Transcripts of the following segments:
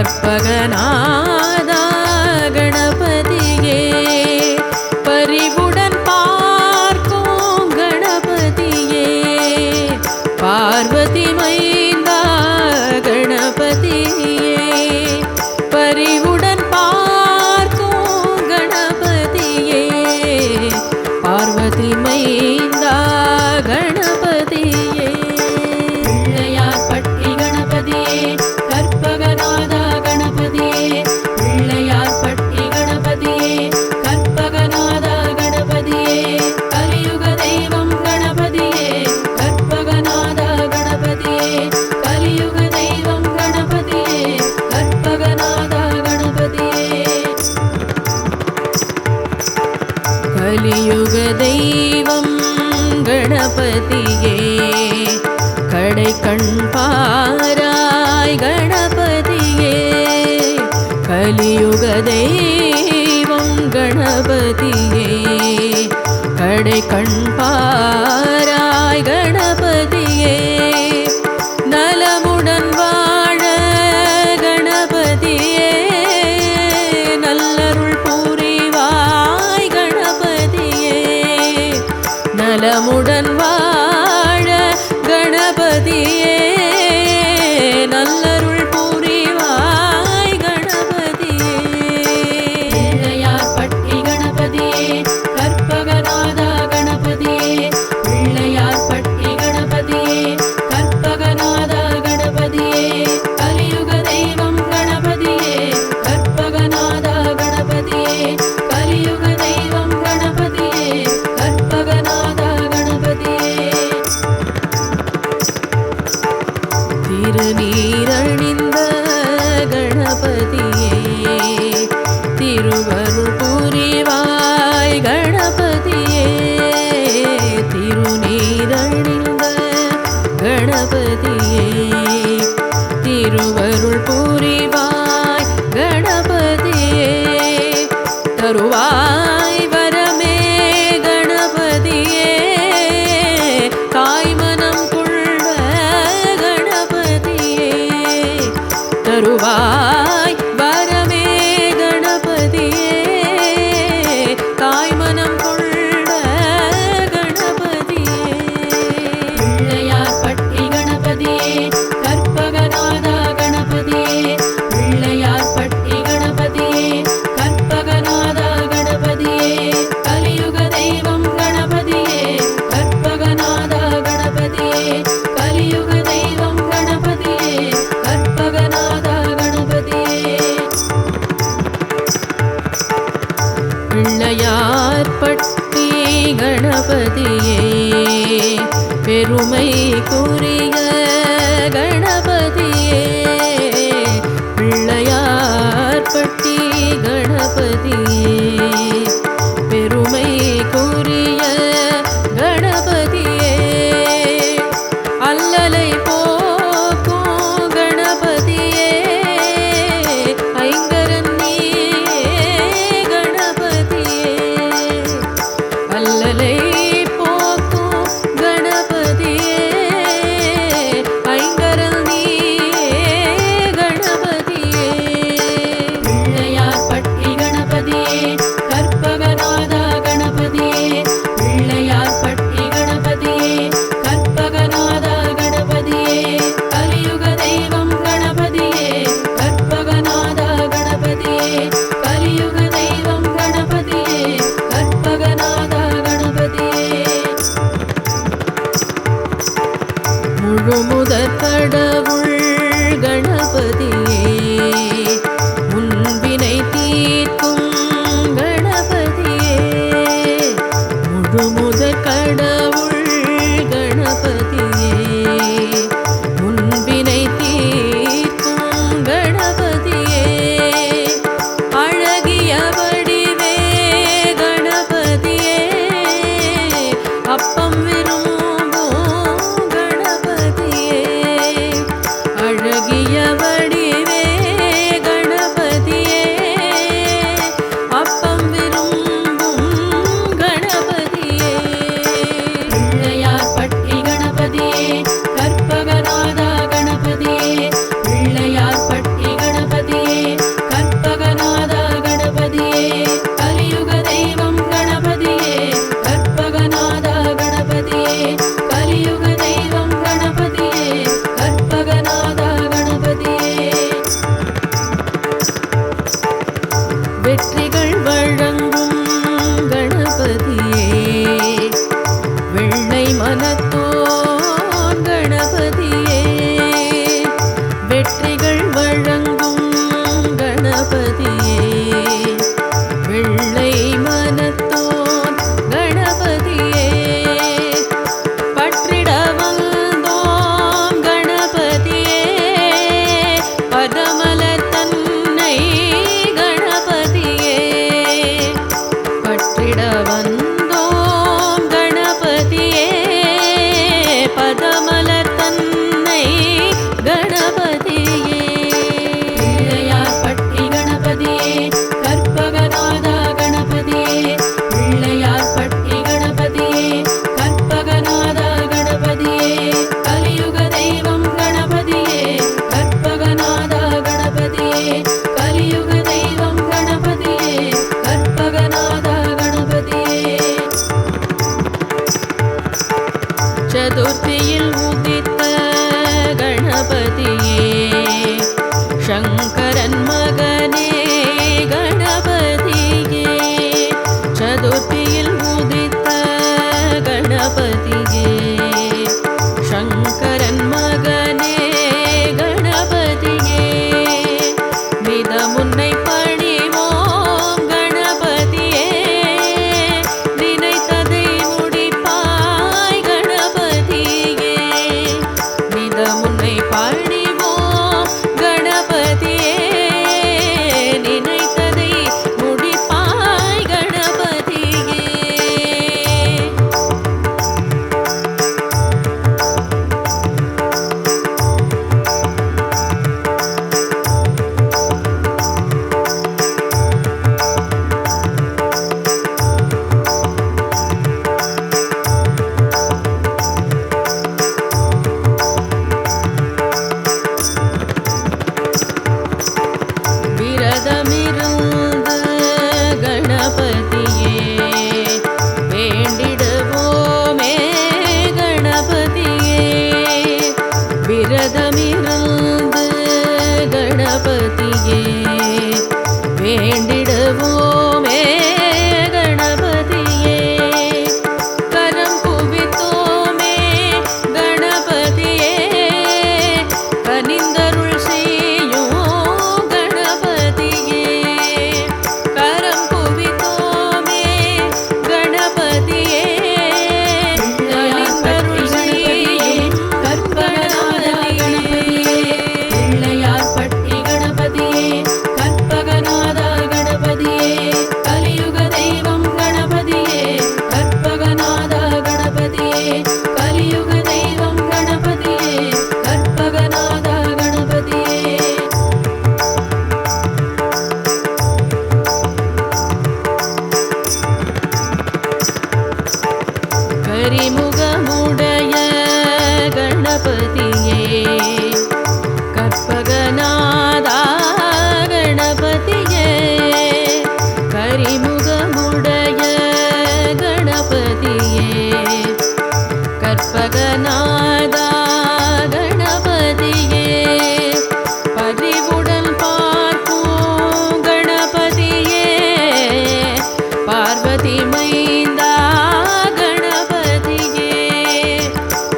கற்பகநாதா கணபதியே பரிவுடன் பார்க்கும் கணபதியே பார்வதி மைந்தா கணபதியே பரிவுடன் பார்க்கும் கணபதியே பார்வதி மைந்தா கணபதியே பிள்ளையார் பட்டி கணபதியே கற்பகநாதா கணபதியே பிள்ளையார் பட்டி கணபதியே கற்பகநாதா கணபதியே கலியுக தெய்வம் கணபதியே கற்பகநாதா கணபதியே கலியுக தெய்வம் கணபதியே கற்பகநாதா கணபதியே கலியுக தெய்வம் கணபதியே கடை கண் பாராய் கணபதியே கலியுக தெய்வம் கணபதியே கடை கண் பாராய் கணபதியே நலமுடன் வாழ கணபதியே நல்லருள் புரிவாய் கணபதியே நலமுடன் வாழ கணபதியே நல்லருள் புரிவாய் கணபதியே பிள்ளையார் பட்டி கணபதியே கற்பகநாதா கணபதியே பிள்ளையார் பட்டி கணபதியே கற்பகநாதா கணபதியே கலியுக தெய்வம் கணபதியே கற்பகநாதா கணபதியே கலியுக தெய்வம் கணபதியே கற்பகநாதா கணபதியே திருநீரணிந்த கணபதியே திருவருள் புரிவாய் கணபதியே திருநீரணிந்த கணபதியே திருவருள் புரிவாய் கணபதியே தருவாய் வரமே கணபதியே தாய்மனம் கொண்ட கணபதியே தருவாய் வரமே கணபதியே தாய்மனம் கொண்ட கணபதியே பிள்ளையார் பட்டி கணபதியே கற்பகநாதா கணபதியே பிள்ளையார் பட்டி கணபதியே கற்பகநாதா கணபதியே கலியுக தெய்வம் கணபதியே கற்பகநாதா கணபதியே கலியுக தெய்வம் கணபதியே கற்பகநாதா கணபதியே பிள்ளையார் பட்டி கணபதியே பெருமைக்குரிய கணபதியே பிள்ளையார் பட்டி கணபதியே பெருமைக்குரிய கணபதியே அல்லலை போக்கும் கணபதியே ஐங்கரன் நீயே கணபதியே அல்லலை போக்கும் கணபதியே ஐங்கரன் நீயே கணபதியே பிள்ளையார் பட்டி கணபதியே வெற்றிகள் வழங்கும் கணபதியே வெள்ளை மனத்தோன் கணபதியே வெற்றிகள் வழங்கும் கணபதியே வெள்ளை மனத்தோன் கணபதியே பற்றிட வந்தோம் கணபதியே பதமலர் தன்னை கணபதியே பற்றிட வந்தோம் கணபதியே பதமலர் தன்னை கணபதியே பிள்ளையார் பட்டி கணபதியே கற்பகநாதா கணபதியே பிள்ளையார் பட்டி கணபதியே கற்பகநாதா கணபதியே கலியுக தெய்வம் கணபதியே கற்பகநாதா கணபதியே கலியுக தெய்வம் கணபதியே கற்பகநாதா கணபதியே சதுர்த்தியில் உதித்த கணபதியே சங்கரன் மகனே கணபதியே சதுர்த்தியில் உதித்த கணபதியே சங்கரன் மகனே கணபதியே மிதமுன்னை பணிவோம் கணபதியே நினைத்ததை முடிப்பாய் கணபதியே மிதமுன்னை பணிவோம் கணபதியே நினைத்ததை முடிப்பாய் கணபதியே விரதமிருந்து கணபதியே வேண்டிடுவோமே கணபதியே விரதமிருந்து கணபதியே வேண்டிடுவோமே கணபதியே கரம் குவித்தோமே கணபதியே கனிந்தருள் செய்யும் கணபதியே கரம் குவித்தோமே கணபதியே கனிந்தருள் செய்யும் கற்பகநாதா கணபதியே பிள்ளையார் பட்டி கணபதியே கற்பகநாதா கணபதியே கலியுக தெய்வம் கணபதியே கற்பகநாதா கணபதியே கலியுக தெய்வம் கணபதியே கற்பகநாதா கணபதியே கரிமுகமுடைய கணபதியே கற்பகநாதா கணபதியே கரிமுகமுடைய கணபதியே கற்பகநாதா கணபதியே பரிவுடன் பார்க்கும் கணபதியே பார்வதி மைந்தா கணபதியே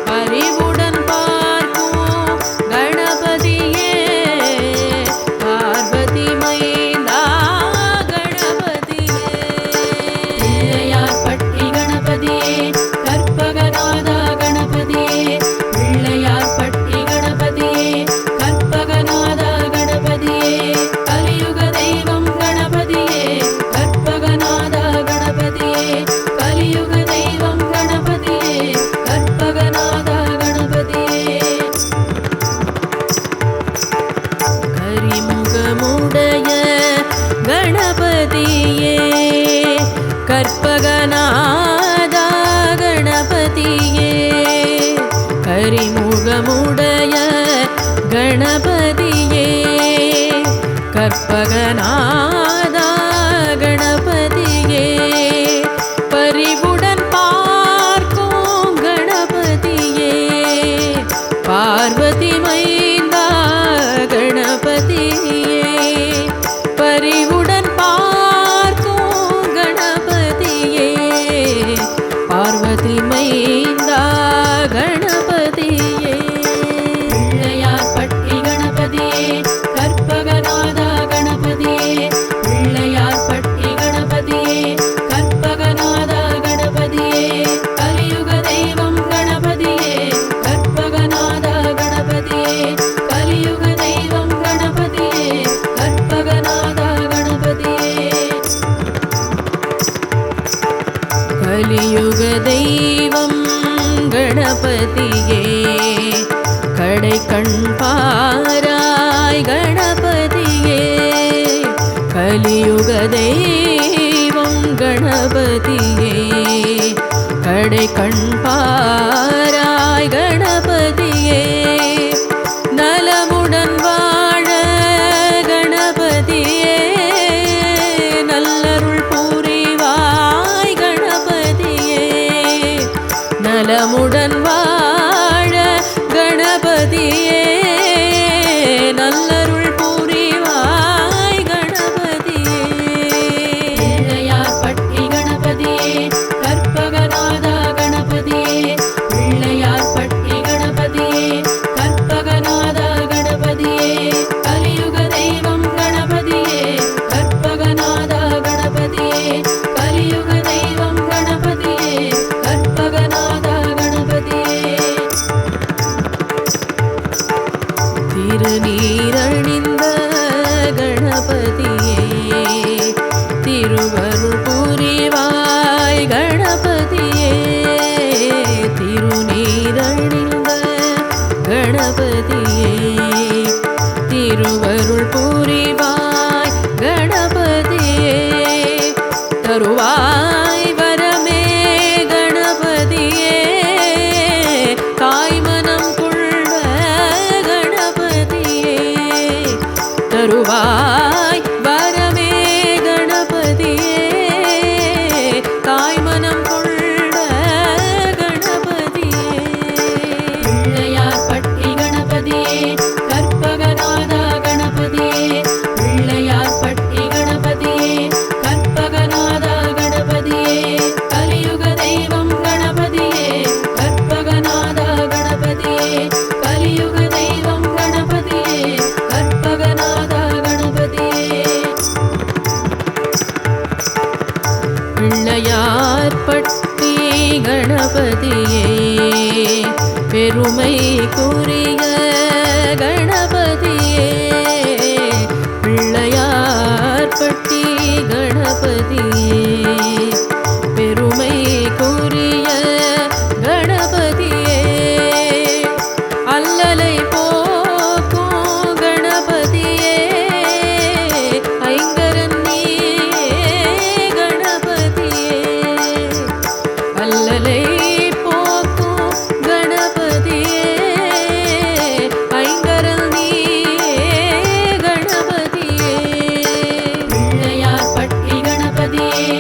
பரிவுடன் பார்க்கும் கணபதியே பார்வதி மைந்தா கணபதியே பிள்ளையார் பட்டி கணபதியே கற்பகநாதா கணபதியே பிள்ளையார் பட்டி கணபதியே கற்பகநாதா கணபதியே கலியுக தெய்வம் கணபதியே கற்பகநாதா கணபதியே கலியுக தெய்வம் கணபதியே கற்பகநாதா கணபதியே கரிமுகமுடைய கணபதியே கற்பகநாதா கணபதியே கரிமுகமுடைய கணபதியே கற்பகநாதா கணபதியே பரிவுடன் பார்க்கும் கணபதியே பார்வதி மைந்தா கணபதியே பரிவுடன் பார்க்கும் கலியுக தெய்வம் கணபதியே கடை கண் பாராய் கணபதியே நலமுடன் வாழ கணபதியே நல்லருள் புரிவாய் கணபதியே நலமுடன் வாழ கணபதியே நல்லருள் புரிவாய் கணபதியே பிள்ளையார்பட்டி கணபதியே கற்பகநாத கணபதியே பிள்ளையார்பட்டி கணபதியே கற்பகநாத கணபதியே கலியுக தெய்வம் கணபதியே கற்பகநாத கணபதியே கலியுக தெய்வம் கணபதியே கற்பகநாத கணபதியே திருநீரணிந்த கணபதியே திருவருள் புரிவாய் கணபதியே திருநீரணிந்த கணபதியே திருவருள் புரிவாய் கணபதியே தருவாய் வரமே கணபதியே தாய்மனம் கொண்ட கணபதியே தருவாய் வரமே கணபதியே தாய்மனம் கொண்ட கணபதியே பிள்ளையார்பட்டி கணபதியே கற்பகநாத கணபதியே பிள்ளையார்பட்டி கணபதியே கற்பகநாத கணபதியே கலியுக தெய்வம் கணபதியே கற்பகநாத கணபதியே கலியுக தெய்வம் கணபதியே கற்பகநாத கணபதியே பிள்ளையார்பட்டி கணபதியே பெருமைக்குரிய கணபதியே பிள்ளையார்பட்டி கணபதியே பெருமைக்குரிய கணபதியே அல்லலை போக்கும் கணபதியே ஐங்கரன் நீயே கணபதியே அல்லலை போக்கும் கணபதியே ஐங்கரன் நீயே கணபதியே பிள்ளையார்பட்டி கணபதியே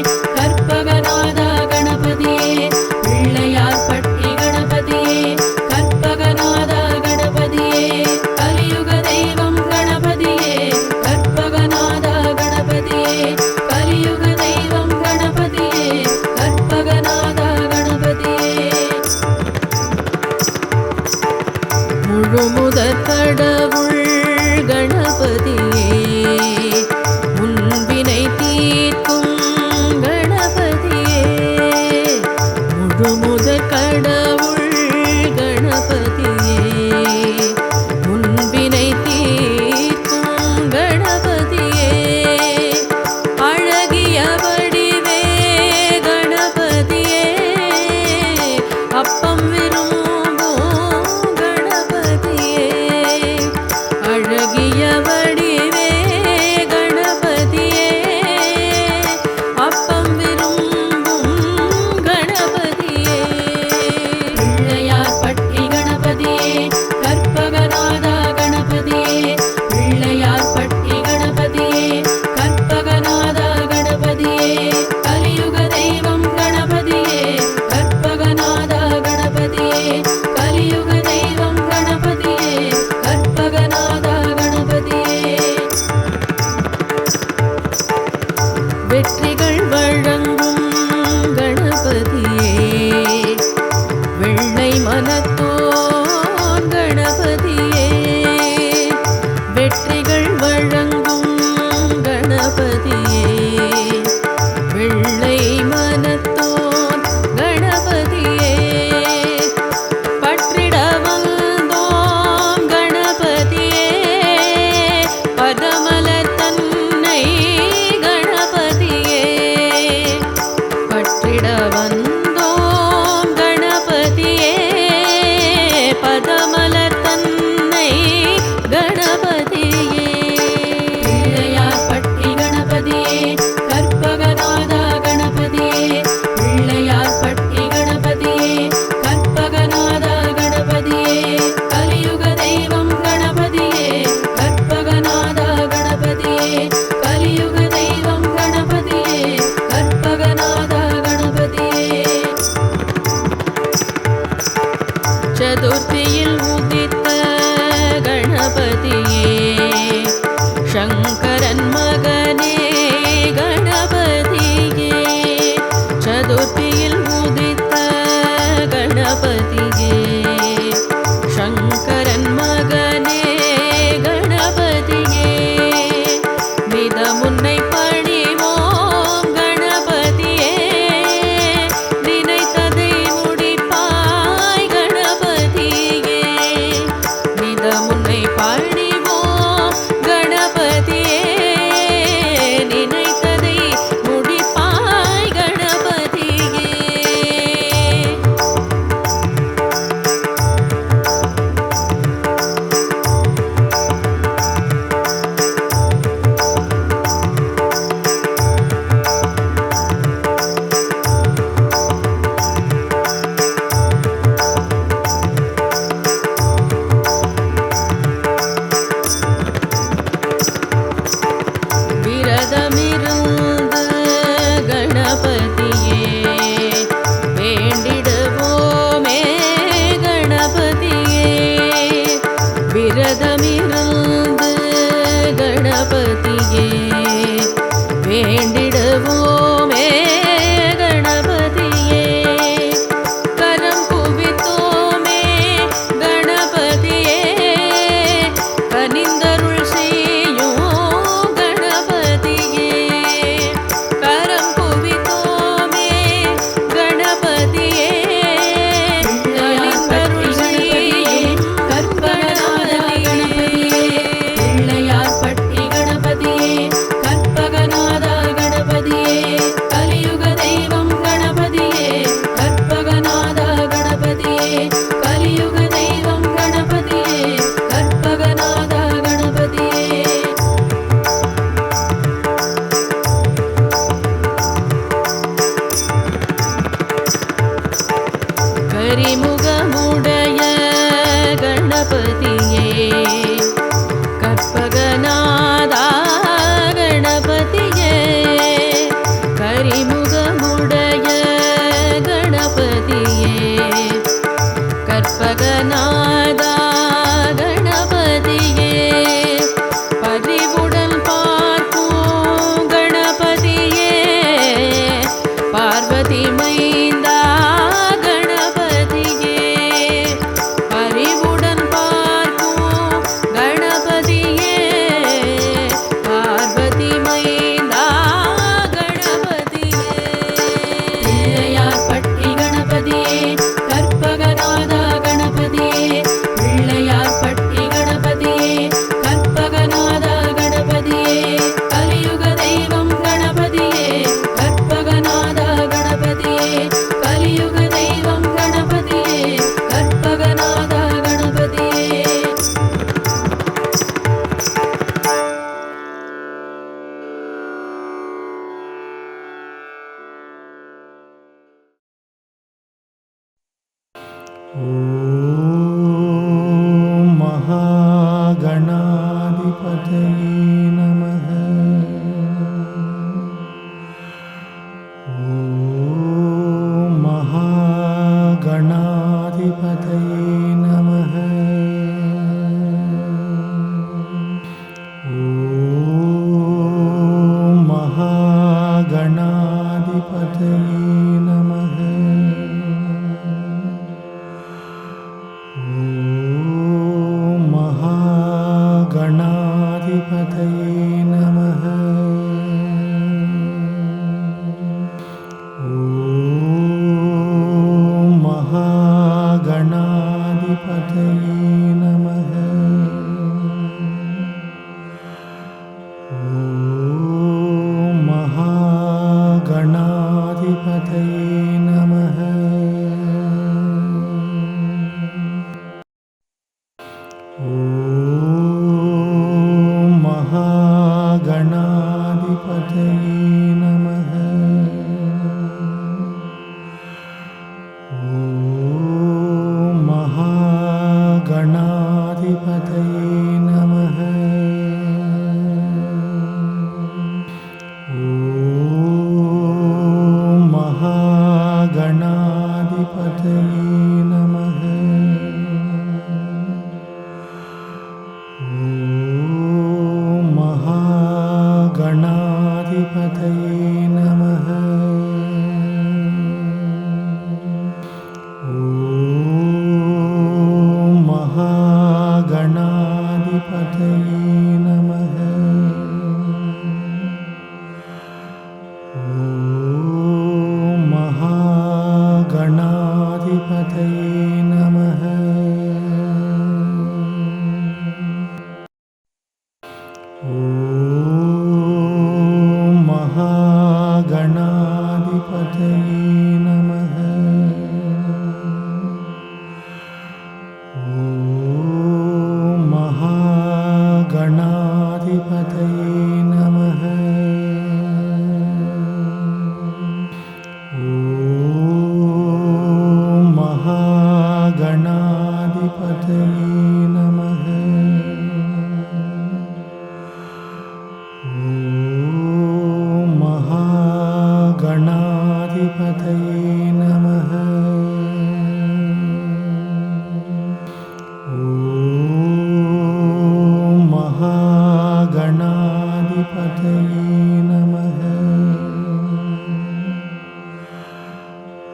நமः.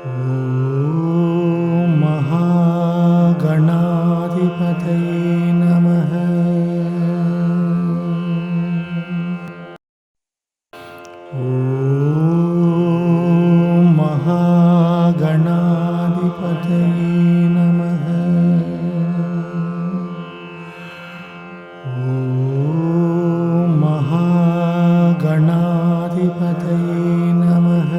ஓம் மகாகணாதிபதயே நமः. ஓம் மகாகணாதிபதயே நமः. ஓம் மகாகணாதிபதயே நமः.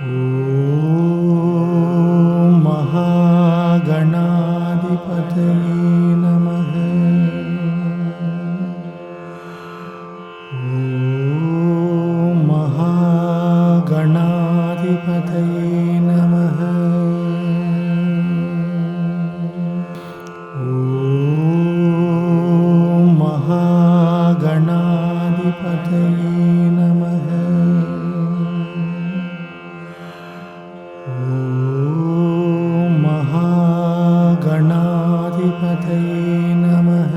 ஓம் மகாகணாதிபதயே நமः. ஓம் மகாகணாதிபதயே நமः. ஓம் மகாகணாதிபதயே நமः. ஓம் மகாகணாதிபதயே நமः. ஓம் மகாகணாதிபதயே நமः.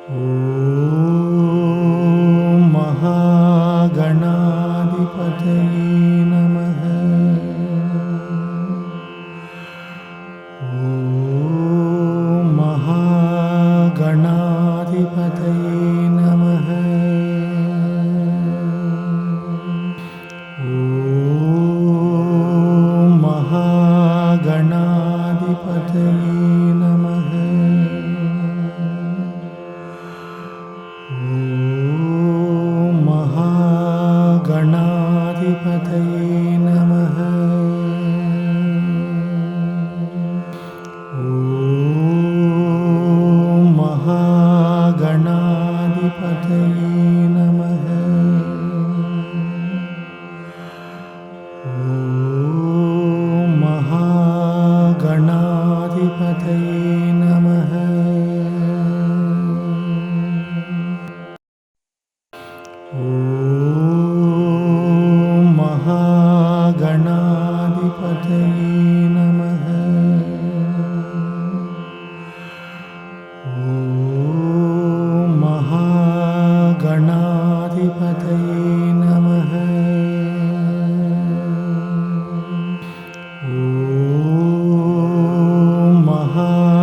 ஓம் மகாகணாதிபதயே நமः. ஓம் மகாகணாதிபதயே நமः. ஓம் மகாகணாதிபதயே நமः. ஓம் மகாகணாதிபதயே நமः. ஓம் மகாகணாதிபதயே நமः. ஓம் மகாகணாதிபதயே நமः. ஓம் மகாகணாதிபதயே நமः. ஓம் மகாகணாதிபதயே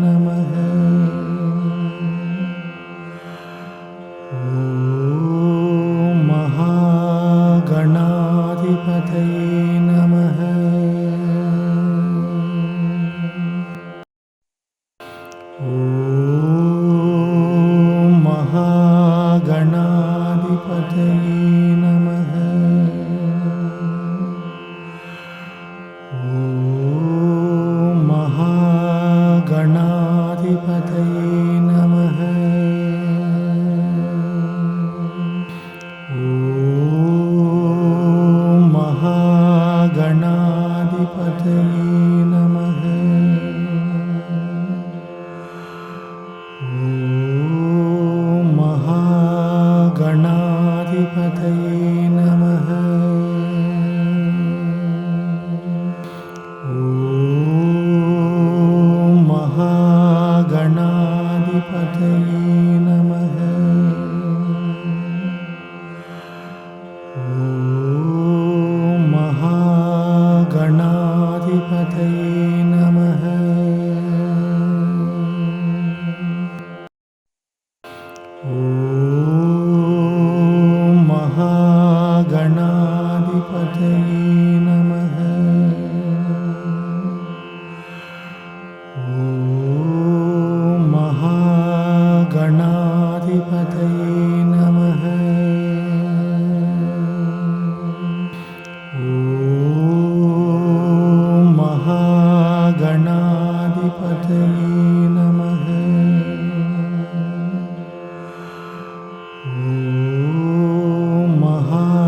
நமः. ஓம் மகாகணாதிபதயே நமः. ஓம் மகாகணாதிபதயே நமः. ஓம் மகாகணாதிபதயே நமः. ஓம் மகாகணாதிபதயே நமः. ஓம் மகாகணாதிபதயே நமः. ஓம் மகாகணாதிபதயே நமः. ஓம் மகாகணாதிபதயே நமः. ஓம் மகாகணாதிபதயே நமः. ஓம் மகாகணாதிபதயே நமः. ஓம் மகாகணாதிபதயே நமः. ஓம் மகாகணாதிபதயே